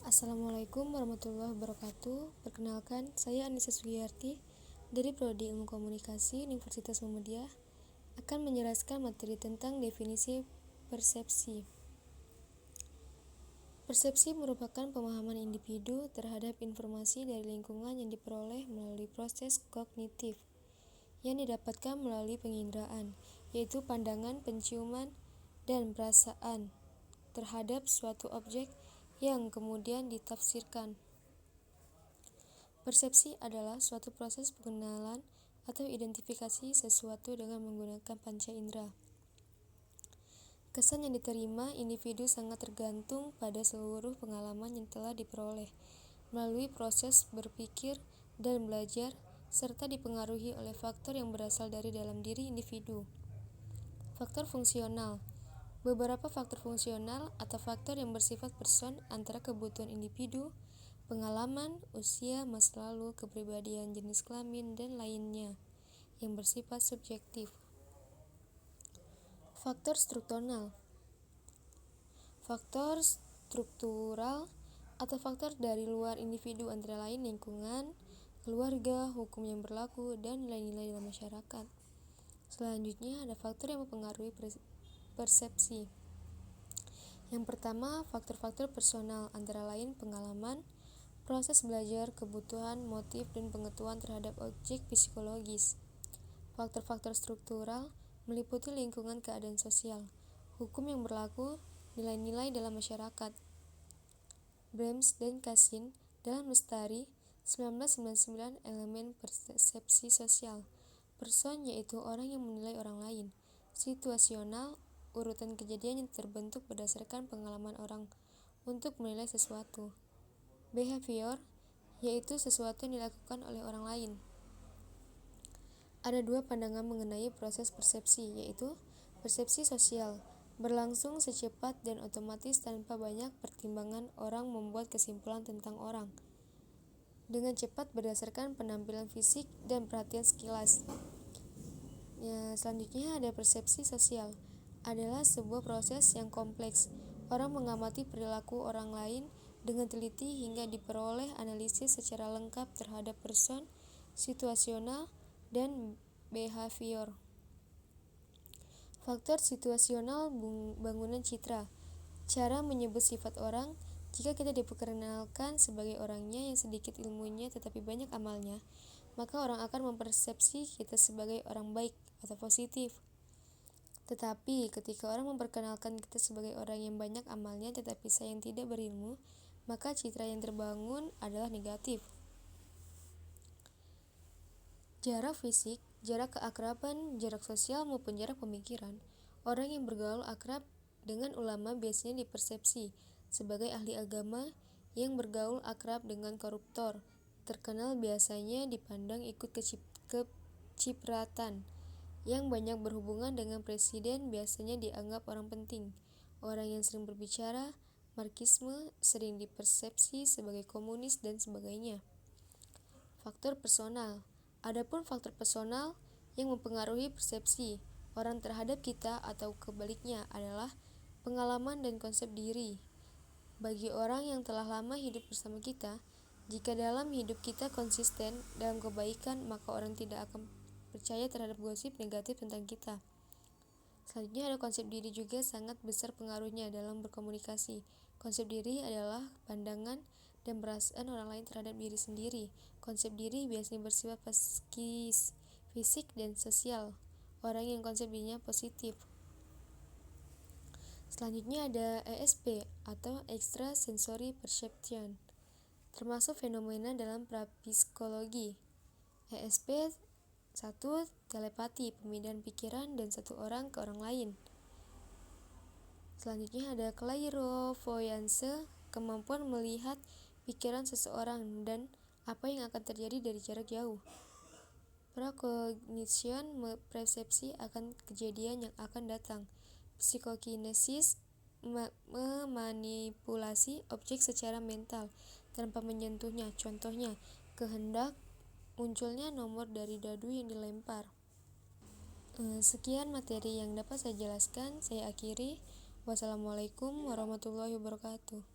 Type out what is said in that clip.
Assalamualaikum warahmatullahi wabarakatuh. Perkenalkan, saya Anissa Sugiyarti dari Prodi Ilmu Komunikasi Universitas Muhammadiyah akan menjelaskan materi tentang definisi persepsi. Persepsi merupakan pemahaman individu terhadap informasi dari lingkungan yang diperoleh melalui proses kognitif yang didapatkan melalui penginderaan, yaitu pandangan, penciuman, dan perasaan terhadap suatu objek yang kemudian ditafsirkan. Persepsi adalah suatu proses pengenalan atau identifikasi sesuatu dengan menggunakan panca indera. Kesan yang diterima individu sangat tergantung pada seluruh pengalaman yang telah diperoleh melalui proses berpikir dan belajar, serta dipengaruhi oleh faktor yang berasal dari dalam diri individu. Faktor fungsional. Beberapa faktor fungsional atau faktor yang bersifat person antara kebutuhan individu, pengalaman, usia, masa lalu, kepribadian, jenis kelamin, dan lainnya yang bersifat subjektif. Faktor struktural. Faktor struktural atau faktor dari luar individu antara lain lingkungan, keluarga, hukum yang berlaku, dan nilai-nilai dalam masyarakat. Selanjutnya ada faktor yang mempengaruhi persepsi. Yang pertama, faktor-faktor personal antara lain pengalaman, proses belajar, kebutuhan, motif, dan pengetahuan terhadap objek psikologis. Faktor-faktor struktural meliputi lingkungan keadaan sosial, hukum yang berlaku, nilai-nilai dalam masyarakat. Brems dan Cassin dalam Lestari 1999 elemen persepsi sosial. Person yaitu orang yang menilai orang lain. Situasional, urutan kejadian yang terbentuk berdasarkan pengalaman orang untuk menilai sesuatu. Behavior yaitu sesuatu yang dilakukan oleh orang lain. Ada dua pandangan mengenai proses persepsi, yaitu persepsi sosial, berlangsung secepat dan otomatis tanpa banyak pertimbangan orang membuat kesimpulan tentang orang dengan cepat berdasarkan penampilan fisik dan perhatian sekilas. Selanjutnya ada persepsi sosial, adalah sebuah proses yang kompleks. Orang mengamati perilaku orang lain dengan teliti hingga diperoleh analisis secara lengkap terhadap person, situasional, dan behavior. Faktor situasional bangunan citra. Cara menyebut sifat orang. Jika kita diperkenalkan sebagai orangnya yang sedikit ilmunya tetapi banyak amalnya, maka orang akan mempersepsi kita sebagai orang baik atau positif. Tetapi ketika orang memperkenalkan kita sebagai orang yang banyak amalnya tetapi sayang tidak berilmu, maka citra yang terbangun adalah negatif. Jarak fisik, jarak keakraban, jarak sosial maupun jarak pemikiran. Orang yang bergaul akrab dengan ulama biasanya dipersepsi sebagai ahli agama, yang bergaul akrab dengan koruptor terkenal biasanya dipandang ikut kecipratan. Yang banyak berhubungan dengan presiden biasanya dianggap orang penting. Orang yang sering berbicara marxisme sering dipersepsi sebagai komunis dan sebagainya. Faktor personal. Adapun faktor personal yang mempengaruhi persepsi orang terhadap kita atau kebaliknya adalah pengalaman dan konsep diri. Bagi orang yang telah lama hidup bersama kita, jika dalam hidup kita konsisten dalam kebaikan, maka orang tidak akan percaya terhadap gosip negatif tentang kita. Selanjutnya ada konsep diri juga sangat besar pengaruhnya dalam berkomunikasi. Konsep diri adalah pandangan dan perasaan orang lain terhadap diri sendiri. Konsep diri biasanya bersifat psikis, fisik, dan sosial. Orang yang konsep dirinya positif. Selanjutnya ada ESP atau Extra Sensory Perception, termasuk fenomena dalam prapsikologi. ESP 1. Telepati, pemindahan pikiran dan satu orang ke orang lain. Selanjutnya ada clairvoyance, kemampuan melihat pikiran seseorang dan apa yang akan terjadi dari jarak jauh. Precognition, persepsi akan kejadian yang akan datang. Psikokinesis, memanipulasi objek secara mental tanpa menyentuhnya. Contohnya, kehendak munculnya nomor dari dadu yang dilempar. Sekian materi yang dapat saya jelaskan. Saya akhiri. Wassalamualaikum warahmatullahi wabarakatuh.